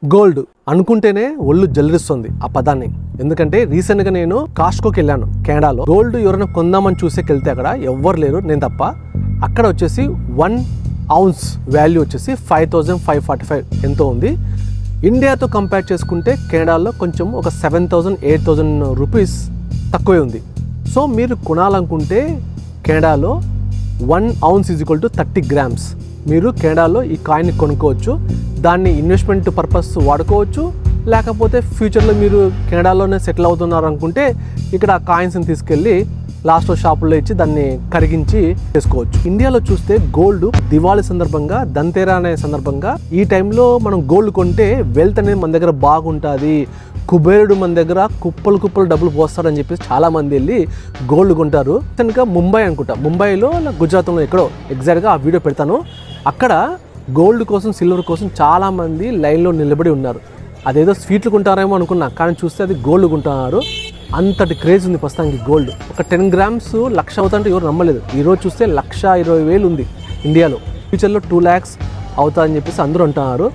Gold అనుకుంటేనే ఒళ్ళు జల్లిస్తుంది ఆ పదాన్ని. ఎందుకంటే రీసెంట్గా నేను కాస్ట్కోకి వెళ్ళాను కెనడాలో. గోల్డ్ ఎవరైనా కొందామని చూసేకెళ్తే అక్కడ ఎవ్వరు లేరు, నేను తప్ప. అక్కడ వచ్చేసి 1 ounce వాల్యూ వచ్చేసి 5545 ఎంతో ఉంది. ఇండియాతో కంపేర్ చేసుకుంటే కెనడాలో కొంచెం ఒక 7000-8000 రూపీస్ తక్కువే ఉంది. సో మీరు కొనాలనుకుంటే కెనడాలో 1 ounce = 30 grams. మీరు కెనడాలో ఈ కాయిన్ని కొనుక్కోవచ్చు. దాన్ని ఇన్వెస్ట్మెంట్ పర్పస్ వాడుకోవచ్చు, లేకపోతే ఫ్యూచర్లో మీరు కెనడాలోనే సెటిల్ అవుతున్నారు అనుకుంటే ఇక్కడ ఆ కాయిన్స్ని తీసుకెళ్ళి లాస్ట్లో షాపుల్లో ఇచ్చి దాన్ని కరిగించి చేసుకోవచ్చు. ఇండియాలో చూస్తే గోల్డ్ దివాళీ సందర్భంగా, దంతేరా అనే సందర్భంగా ఈ టైంలో మనం గోల్డ్ కొంటే వెల్త్ అనేది మన దగ్గర బాగుంటుంది, కుబేరుడు మన దగ్గర కుప్పలు డబ్బులు పోస్తాడని చెప్పేసి చాలామంది వెళ్ళి గోల్డ్ కొంటారు. కనుక ముంబై అనుకుంటా, ముంబైలో గుజరాత్లో ఎక్కడో ఎగ్జాక్ట్గా ఆ వీడియో పెడతాను. అక్కడ గోల్డ్ కోసం, సిల్వర్ కోసం చాలామంది లైన్లో నిలబడి ఉన్నారు. అదేదో స్వీట్లు కొంటారేమో అనుకున్నా, కానీ చూస్తే అది గోల్డ్ కొంటున్నారు. అంతటి క్రేజ్ ఉంది ప్రస్తుతానికి గోల్డ్. ఒక 10 grams 1,00,000 అవుతుంటే ఎవరు నమ్మలేదు. ఈరోజు చూస్తే 1,20,000 ఉంది ఇండియాలో. ఫ్యూచర్లో 2 lakhs అవుతా అని చెప్పేసి అందరూ అంటున్నారు.